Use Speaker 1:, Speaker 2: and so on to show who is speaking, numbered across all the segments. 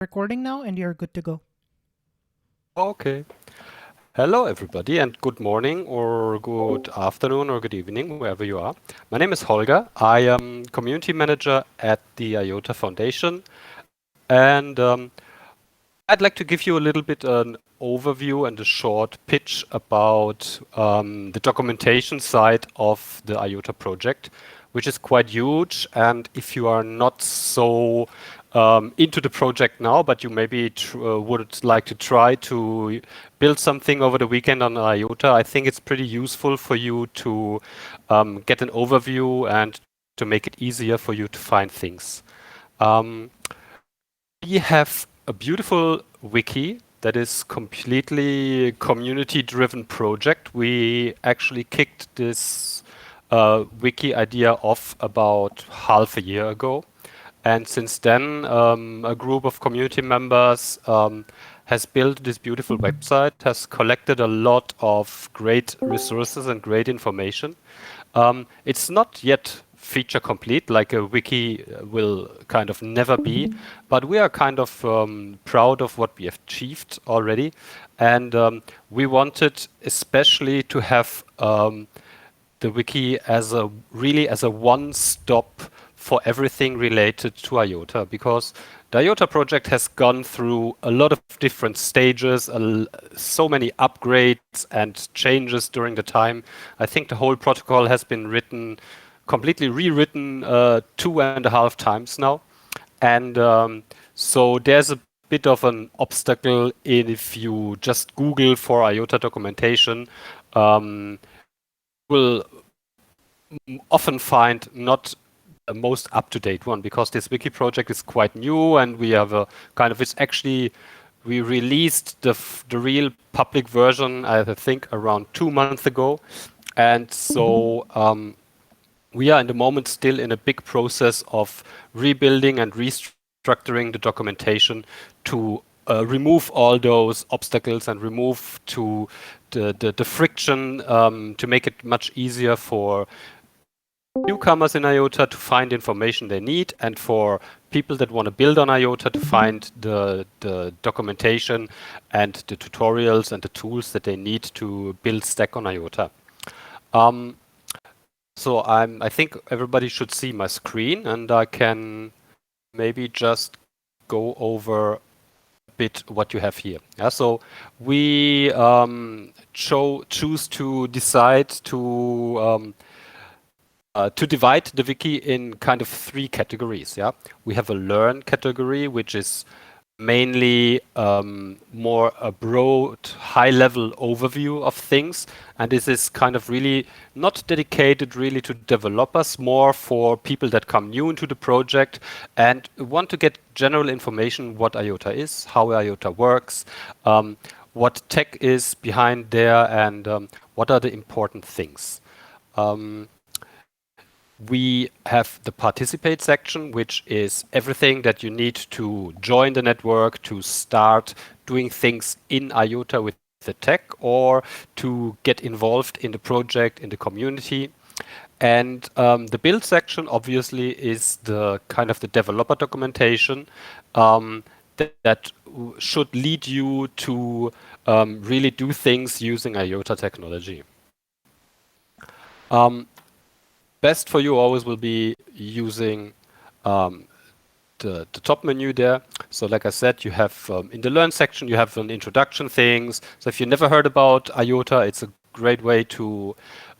Speaker 1: Recording now, and you're good to go.
Speaker 2: Okay. Hello, everybody, and good morning, or good afternoon, or good evening, wherever you are. My name is Holger. I am community manager at the IOTA Foundation, and I'd like to give you a little bit an overview and a short pitch about the documentation side of the IOTA project, which is quite huge. And if you are not so into the project now, but you maybe would like to try to build something over the weekend on IOTA, I think it's pretty useful for you to get an overview and to make it easier for you to find things. Um, we have a beautiful wiki that is completely community-driven project. We actually kicked this wiki idea off about half a year ago. And since then, a group of community members has built this beautiful website, has collected a lot of great resources and great information. It's not yet feature complete, like a wiki will kind of never be, but we are kind of proud of what we have achieved already. And we wanted especially to have the wiki as a really as a one-stop for everything related to IOTA, because the IOTA project has gone through a lot of different stages, so many upgrades and changes during the time. I think the whole protocol has been completely rewritten 2.5 times now. And so there's a bit of an obstacle if you just Google for IOTA documentation. Will often find not the most up-to-date one, because this wiki project is quite new, and we have a kind of, it's actually, we released the real public version, I think, around 2 months ago. And so we are in the moment still in a big process of rebuilding and restructuring the documentation to remove all those obstacles and remove the friction, to make it much easier for newcomers in IOTA to find information they need, and for people that want to build on IOTA to find the documentation and the tutorials and the tools that they need to build Stack on IOTA. So I think everybody should see my screen, and I can maybe just go over a bit what you have here. Yeah, so we choose to decide to divide the wiki in kind of 3 categories. Yeah, we have a learn category, which is mainly more a broad, high-level overview of things, and this is kind of really not dedicated really to developers, more for people that come new into the project and want to get general information what IOTA is, how IOTA works, what tech is behind there, and what are the important things. We have the participate section, which is everything that you need to join the network, to start doing things in IOTA with the tech, or to get involved in the project, in the community. And the build section obviously is the kind of the developer documentation that should lead you to really do things using IOTA technology. Best for you always will be using the top menu there. So like I said, you have in the learn section, you have an introduction things. So if you never heard about IOTA, it's a great way to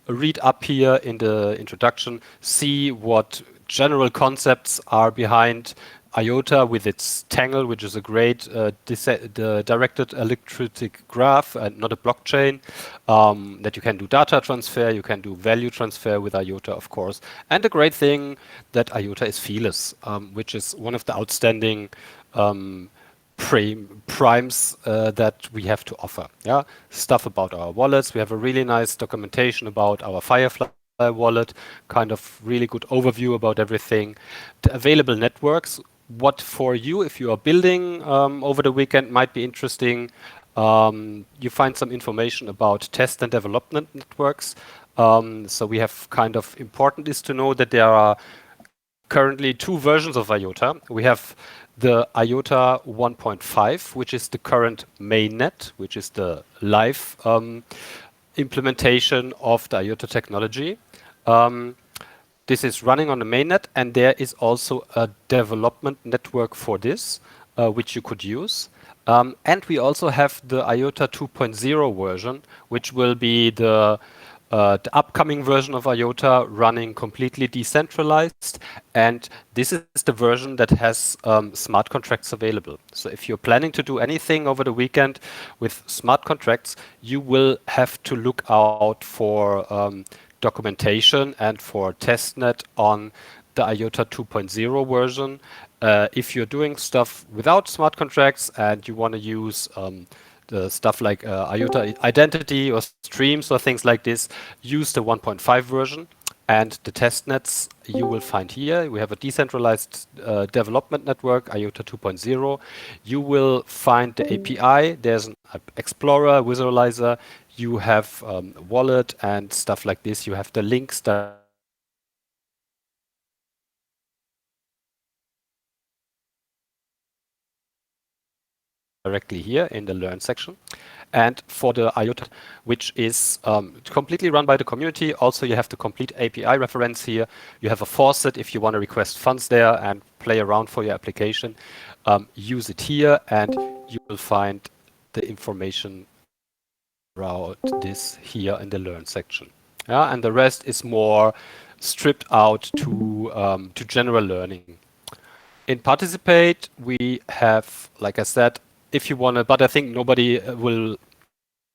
Speaker 2: read up here in the introduction, see what general concepts are behind IOTA with its Tangle, which is a great the directed electric graph and not a blockchain, that you can do data transfer, you can do value transfer with IOTA, of course. And the great thing that IOTA is feeless, which is one of the outstanding primes that we have to offer. Yeah, stuff about our wallets. We have a really nice documentation about our Firefly wallet, kind of really good overview about everything. The available networks, what for you, if you are building over the weekend, might be interesting. You find some information about test and development networks. So we have kind of important is to know that there are currently 2 versions of IOTA. We have the IOTA 1.5, which is the current mainnet, which is the live implementation of the IOTA technology. Um, this is running on the mainnet, and there is also a development network for this, which you could use. And we also have the IOTA 2.0 version, which will be the upcoming version of IOTA running completely decentralized. And this is the version that has smart contracts available. So if you're planning to do anything over the weekend with smart contracts, you will have to look out for documentation and for testnet on the IOTA 2.0 version. If you're doing stuff without smart contracts and you want to use the stuff like IOTA identity or streams or things like this, use the 1.5 version. And the testnets you will find here. We have a decentralized development network, IOTA 2.0. You will find the API. There's an Explorer, visualizer. You have wallet and stuff like this. You have the links directly here in the Learn section. And for the IOTA 2.0 version, you will find directly here in the Learn section. And for the IOTA, which is completely run by the community, also you have the complete API reference here. You have a faucet if you want to request funds there and play around for your application. Use it here, and you will find the information about this here in the Learn section. Yeah, and the rest is more stripped out to general learning. In Participate, we have, like I said, if you want to, but I think nobody will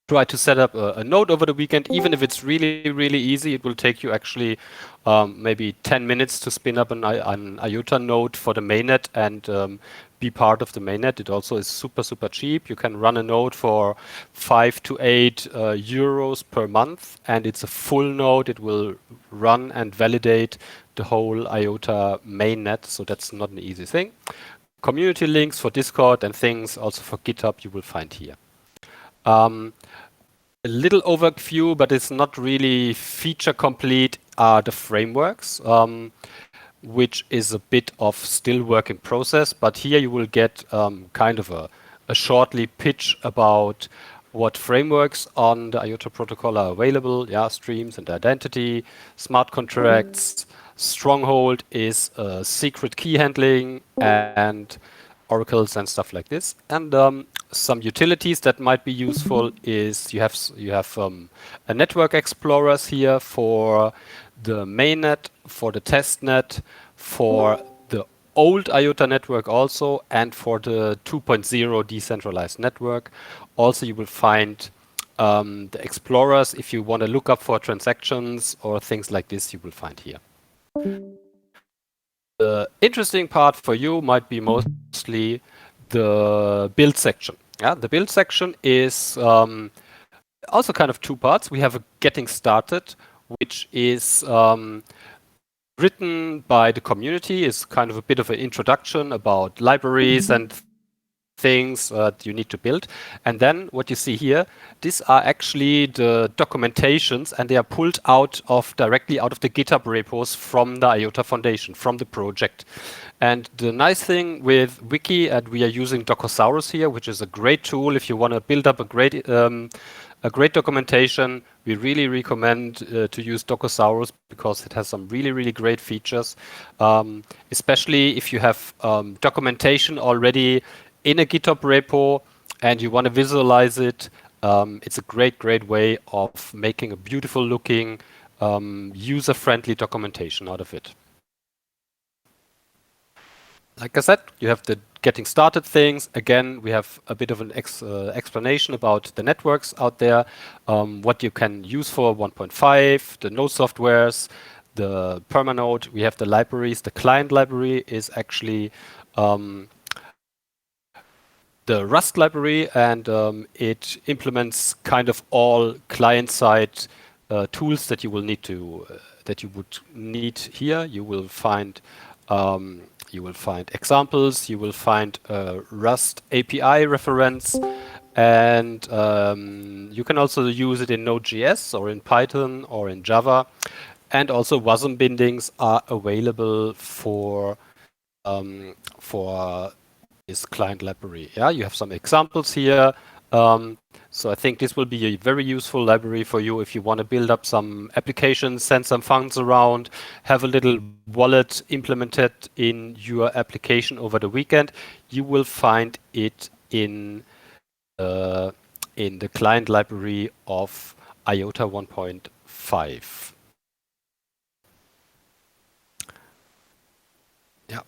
Speaker 2: try to set up a node over the weekend. Even if it's really, really easy, it will take you actually maybe 10 minutes to spin up an IOTA node for the mainnet and be part of the mainnet. It also is super, super cheap. You can run a node for 5 to 8 euros per month, and it's a full node. It will run and validate the whole IOTA mainnet, so that's not an easy thing. Community links for Discord and things, also for GitHub, you will find here. A little overview, but it's not really feature complete, are the frameworks, which is a bit of still work in process. But here you will get kind of a shortly pitch about what frameworks on the IOTA protocol are available. Yeah, streams and identity, smart contracts, Stronghold is secret key handling, and oracles and stuff like this. And some utilities that might be useful is you have a network explorers here for the mainnet, for the testnet, for the old IOTA network also, and for the 2.0 decentralized network. Also, you will find the explorers if you want to look up for transactions or things like this. You will find here. The interesting part for you might be mostly the build section. Yeah, the build section is also kind of two parts. We have a getting started, which is written by the community. It's kind of a bit of an introduction about libraries and things you need to build. And then what you see here, these are actually the documentations, and they are pulled out of directly out of the GitHub repos from the IOTA Foundation, from the project. And the nice thing with Wiki, and we are using Docosaurus here, which is a great tool if you want to build up a great documentation. We really recommend to use Docosaurus because it has some really, really great features, especially if you have documentation already in a GitHub repo and you want to visualize it. It's a great, great way of making a beautiful looking, user-friendly documentation out of it. Like I said, you have the getting started things. Again, we have a bit of an explanation about the networks out there, what you can use for 1.5, the node softwares, the permanode. We have the libraries. The client library is actually the Rust library, and it implements kind of all client-side tools that you will need to that you would need here. You will find examples. You will find a Rust API reference, and you can also use it in Node.js or in Python or in Java. And also WASM bindings are available for this client library. Yeah, you have some examples here. So I think this will be a very useful library for you if you want to build up some applications, send some funds around, have a little wallet implemented in your application over the weekend. You will find it in the client library of IOTA 1.5. Yeah.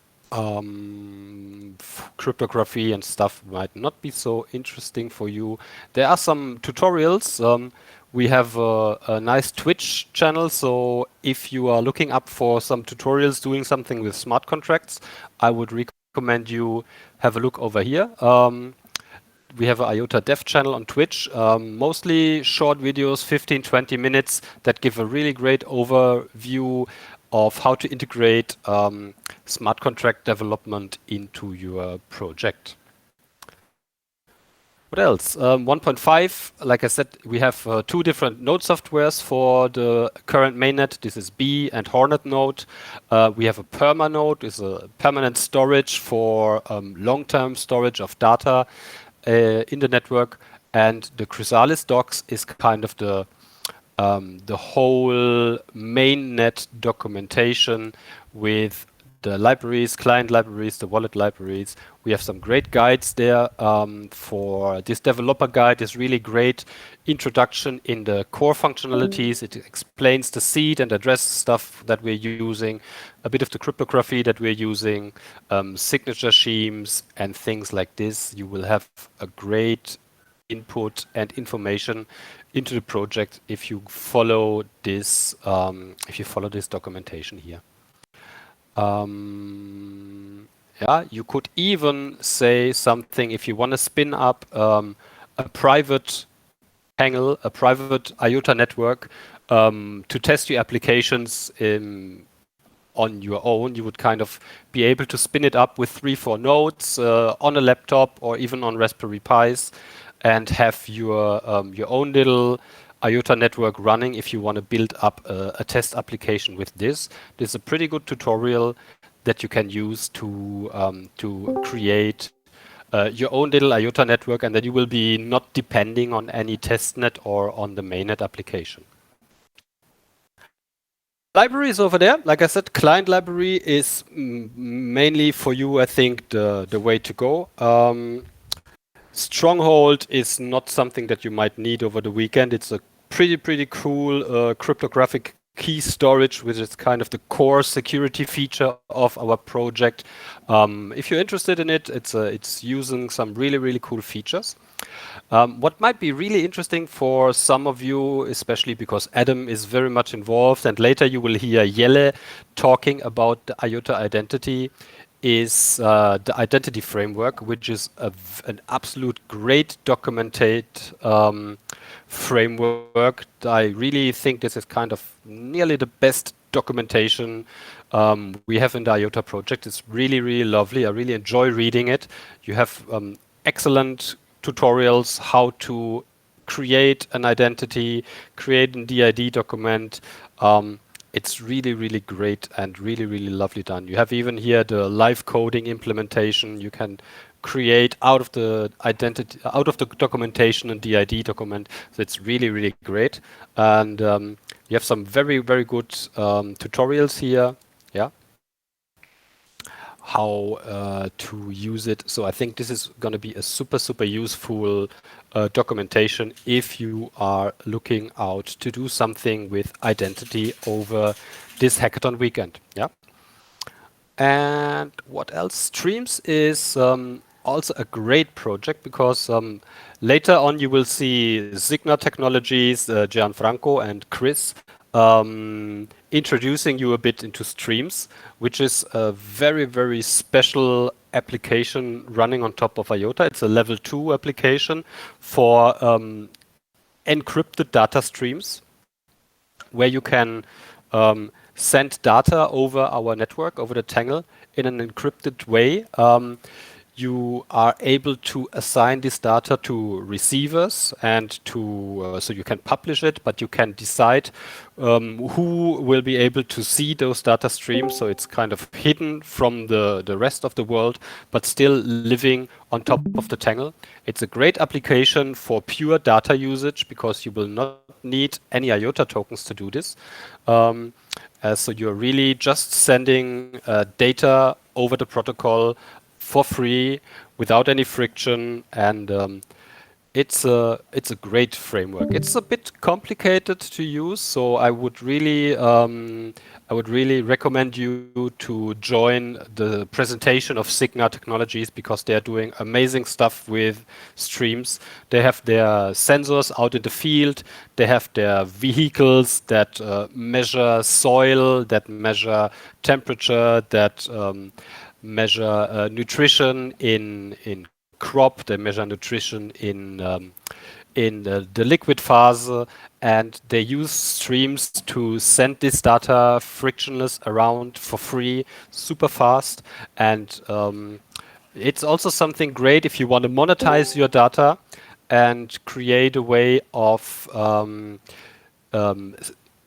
Speaker 2: Cryptography and stuff might not be so interesting for you. There are some tutorials. We have a nice Twitch channel, so if you are looking up for some tutorials doing something with smart contracts, I would recommend you have a look over here. We have an IOTA dev channel on Twitch, mostly short videos, 15, 20 minutes, that give a really great overview of how to integrate smart contract development into your project. What else? 1.5, like I said, we have two different node softwares for the current mainnet. This is B and Hornet node. We have a perma node, is a permanent storage for long-term storage of data in the network, and the Chrysalis docs is kind of the whole mainnet documentation with the libraries, client libraries, the wallet libraries. We have some great guides there. For this developer guide is really great introduction in the core functionalities. It explains the seed and address stuff that we're using, a bit of the cryptography that we're using, signature schemes and things like this. You will have a great input and information into the project if you follow this documentation here. Yeah, you could even say something if you want to spin up a private panel, a private IOTA network to test your applications on your own. You would kind of be able to spin it up with 3-4 nodes on a laptop or even on Raspberry Pis, and have your own little IOTA network running if you want to build up a test application with this. This is a pretty good tutorial that you can use to create your own little IOTA network, and that you will be not depending on any testnet or on the mainnet application. Library is over there. Like I said, client library is mainly for you, I think, the way to go. Stronghold is not something that you might need over the weekend. It's a pretty cool cryptographic key storage, which is kind of the core security feature of our project. If you're interested in it, it's using some really cool features. What might be really interesting for some of you, especially because Adam is very much involved, and later you will hear Jelle talking about the IOTA identity, is the identity framework, which is an absolute great documented framework. I really think this is kind of nearly the best documentation we have in the IOTA project. It's really lovely. I really enjoy reading it. You have excellent tutorials how to create an identity, create an DID document. It's really great and really lovely done. You have even here the live coding implementation. You can create out of the identity, out of the documentation, and DID document. So it's really great. And you have some very good tutorials here. Yeah, how to use it. So I think this is going to be a super useful documentation if you are looking out to do something with identity over this hackathon weekend. Yeah. And what else? Streams is also a great project, because later on you will see Signa Technologies, Gianfranco and Chris introducing you a bit into streams, which is a very special application running on top of IOTA. It's a level 2 application for encrypted data streams, where you can send data over our network, over the Tangle, in an encrypted way. you are able to assign this data to receivers and to so you can publish it, but you can decide who will be able to see those data streams. So it's kind of hidden from the rest of the world, but still living on top of the Tangle. It's a great application for pure data usage because you will not need any IOTA tokens to do this. So you're really just sending data over the protocol for free without any friction, and it's a great framework. It's a bit complicated to use, so I would really recommend you to join the presentation of Signa Technologies because they are doing amazing stuff with streams. They have their sensors out in the field. They have their vehicles that measure soil, that measure temperature, that measure nutrition in crop. They measure nutrition in the liquid phase, and they use streams to send this data frictionless around for free, super fast. And it's also something great if you want to monetize your data and create a way of um,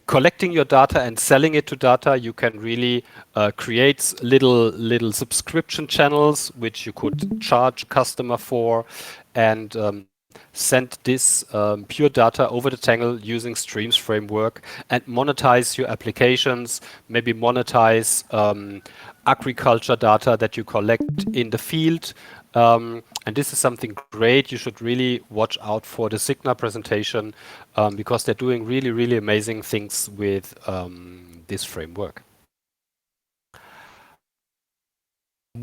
Speaker 2: collecting your data and selling it to data. You can really create little subscription channels which you could charge a customer for, and send this pure data over the Tangle using Streams framework and monetize your applications. Maybe monetize agriculture data that you collect in the field. And this is something great. You should really watch out for the Signa presentation because they're doing really amazing things with this framework.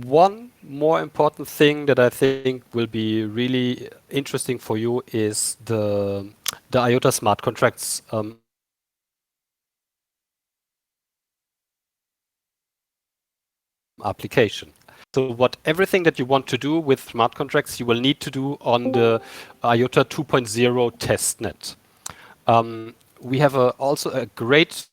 Speaker 2: One more important thing that I think will be really interesting for you is the IOTA smart contracts application. So everything that you want to do with smart contracts, you will need to do on the IOTA 2.0 testnet. We have also a great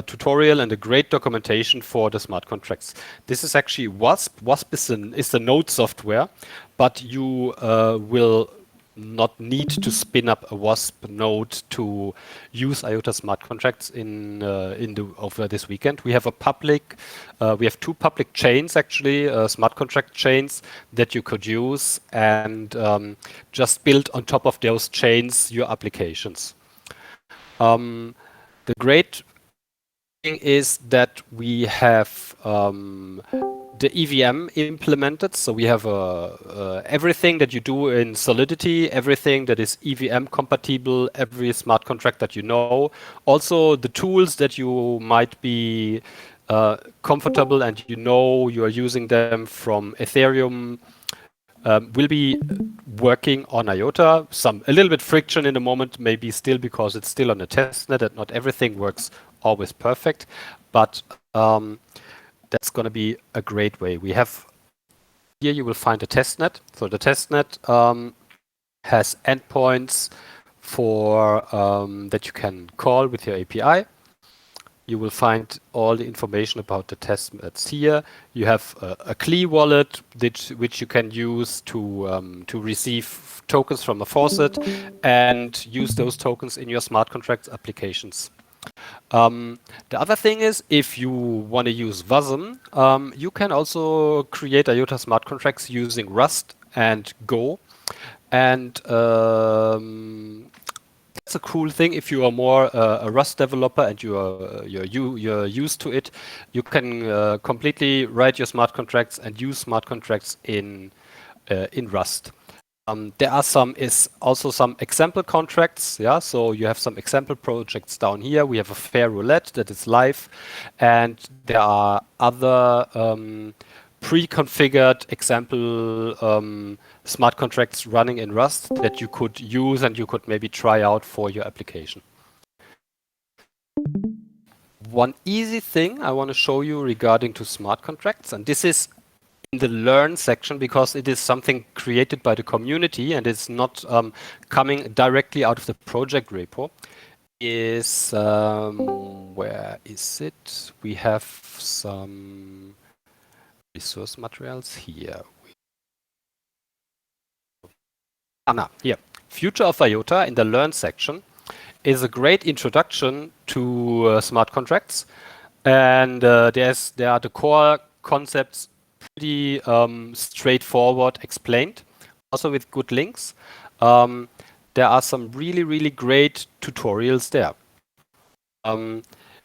Speaker 2: tutorial and a great documentation for the smart contracts. This is actually WASP. WASP is the node software, but you will not need to spin up a WASP node to use IOTA smart contracts over this weekend. We have we have two public chains actually, smart contract chains that you could use, and just build on top of those chains your applications. The great thing is that we have the EVM implemented. So we have everything that you do in Solidity, everything that is EVM compatible, every smart contract that you know. Also the tools that you might be comfortable and you know you are using them from Ethereum will be working on IOTA. A little bit friction in the moment, maybe still because it's still on a testnet and not everything works always perfect, but that's going to be a great way. We have here you will find a testnet. So the testnet has endpoints for that you can call with your API. You will find all the information about the testnets here. You have a CLI wallet which you can use to receive tokens from a faucet and use those tokens in your smart contracts applications. The other thing is, if you want to use WASM, you can also create IOTA smart contracts using Rust and Go. And that's a cool thing. If you are more a Rust developer and you're used to it, you can completely write your smart contracts and use smart contracts in Rust. There are also some example contracts. Yeah, so you have some example projects down here. We have a fair roulette that is live, and there are other pre-configured example smart contracts running in Rust that you could use and you could maybe try out for your application. One easy thing I want to show you regarding to smart contracts, and this is in the learn section because it is something created by the community and it's not coming directly out of the project repo, is where is it? We have some resource materials here. Here. Future of IOTA in the Learn section is a great introduction to smart contracts. And there are the core concepts pretty straightforward explained, also with good links. There are some really, really great tutorials there.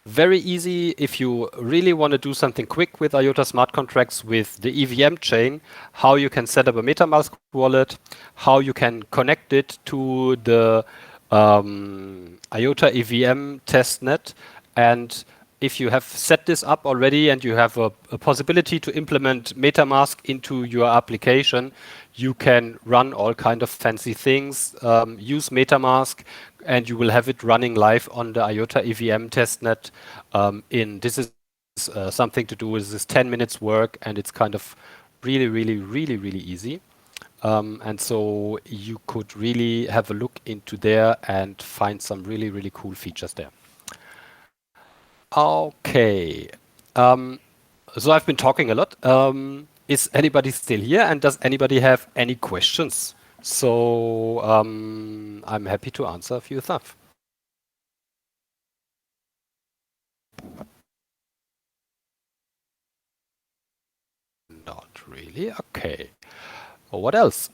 Speaker 2: Very easy if you really want to do something quick with IOTA smart contracts with the EVM chain, how you can set up a MetaMask wallet, how you can connect it to the IOTA EVM testnet, and if you have set this up already and you have a possibility to implement MetaMask into your application, you can run all kind of fancy things, use MetaMask, and you will have it running live on the IOTA EVM testnet. This is something to do with this 10 minutes work, and it's kind of really, really, really, really easy. And so you could really have a look into there and find some really, really cool features there. Okay. So I've been talking a lot. Is anybody still here? And does anybody have any questions? So I'm happy to answer a few stuff. Not really. Okay. Well, what else?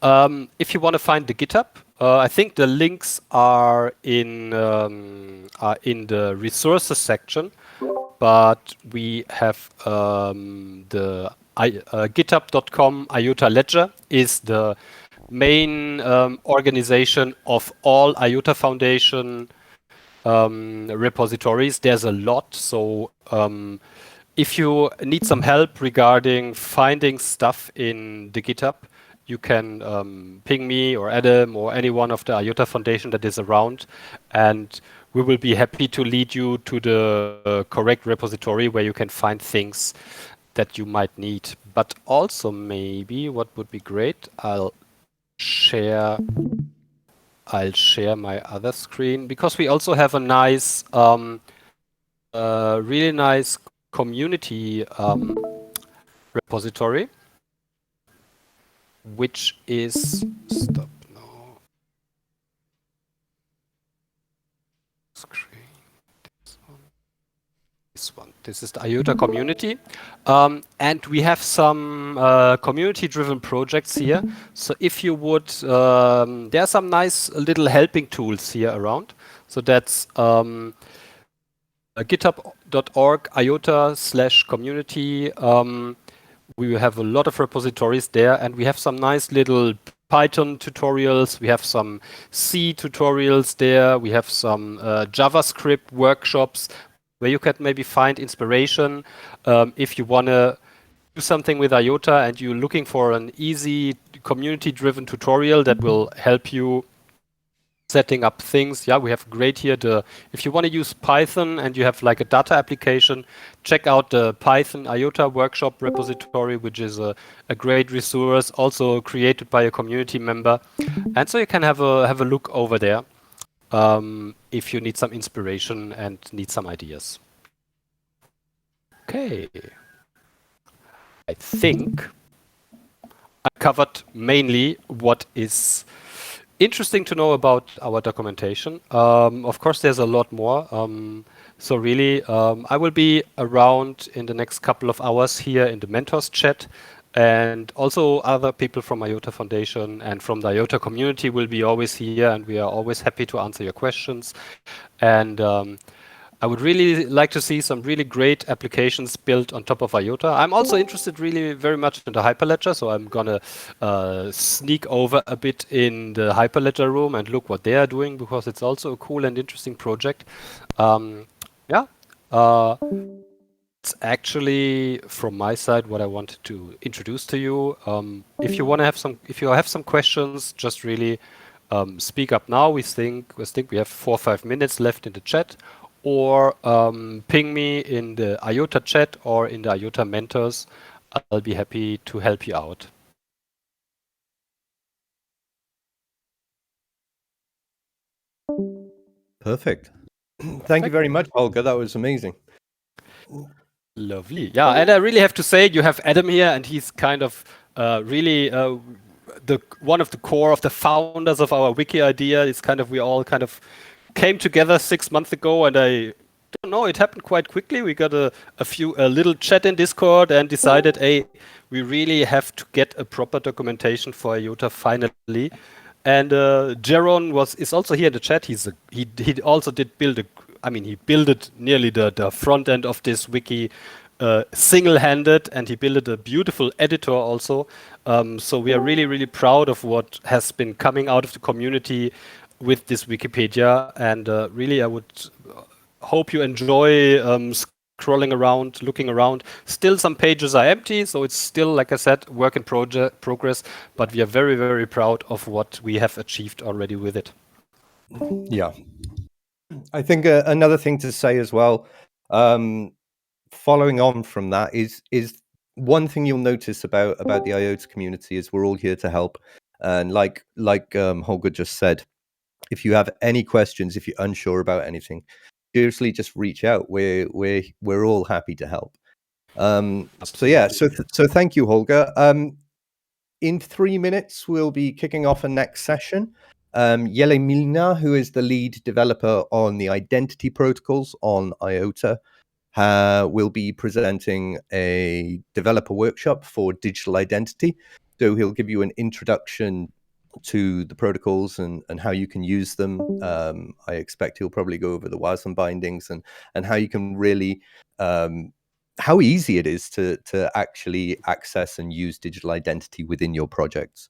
Speaker 2: If you want to find the GitHub, I think the links are in the resources section. But we have the github.com IOTA ledger is the main organization of all IOTA Foundation repositories. There's a lot. So if you need some help regarding finding stuff in the GitHub, you can ping me or Adam or any one of the IOTA Foundation that is around, and we will be happy to lead you to the correct repository where you can find things that you might need. But also maybe what would be great, I'll share my other screen because we also have a nice, really nice community repository, which is stop now screen. This is the IOTA community, and we have some community-driven projects here. So if you would, there are some nice little helping tools here around. So that's github.org IOTA/community. We have a lot of repositories there, and we have some nice little Python tutorials. We have some C tutorials there. We have some JavaScript workshops where you can maybe find inspiration if you want to do something with IOTA and you're looking for an easy community-driven tutorial that will help you setting up things. Yeah, we have great here. If you want to use Python and you have like a data application, check out the Python IOTA workshop repository, which is a great resource, also created by a community member. And so you can have a look over there if you need some inspiration and need some ideas. Okay. I think I covered mainly what is interesting to know about our documentation. Of course, there's a lot more. So really, I will be around in the next couple of hours here in the mentors chat, and also other people from IOTA Foundation and from the IOTA community will be always here, and we are always happy to answer your questions. And I would really like to see some really great applications built on top of IOTA. I'm also interested really very much in the Hyperledger, so I'm gonna sneak over a bit in the Hyperledger room and look what they are doing because it's also a cool and interesting project. Yeah, it's actually from my side what I wanted to introduce to you. If you have some questions, just really speak up now. We think we have 4 or 5 minutes left in the chat. Or ping me in the IOTA chat or in the IOTA mentors. I'll be happy to help you out.
Speaker 3: Perfect. Thank you very much, Holger. That was amazing.
Speaker 2: Lovely. Yeah, and I really have to say, you have Adam here, and he's kind of really the one of the core of the founders of our wiki idea. It's kind of we all kind of came together 6 months ago, and I don't know, it happened quite quickly. We got a little chat in Discord and decided, hey, we really have to get a proper documentation for IOTA finally. And Jaron is also here in the chat. He also did build a. I mean, he builded nearly the front end of this wiki single-handed, and he built a beautiful editor also. So we are really, really proud of what has been coming out of the community with this Wikipedia. And really, I would hope you enjoy scrolling around, looking around. Still, some pages are empty, so it's still, like I said, work in progress. But we are very, very proud of what we have achieved already with it.
Speaker 3: Yeah, I think another thing to say as well, following on from that, is one thing you'll notice about the IOTA community is we're all here to help, and like Holger just said, if you have any questions, if you're unsure about anything, seriously, just reach out. We're all happy to help. So yeah, so thank you, Holger. In 3 minutes, we'll be kicking off a next session. Jelle Milner, who is the lead developer on the identity protocols on IOTA, will be presenting a developer workshop for digital identity. So he'll give you an introduction to the protocols and how you can use them. I expect he'll probably go over the WASM bindings and how you can really how easy it is to actually access and use digital identity within your projects.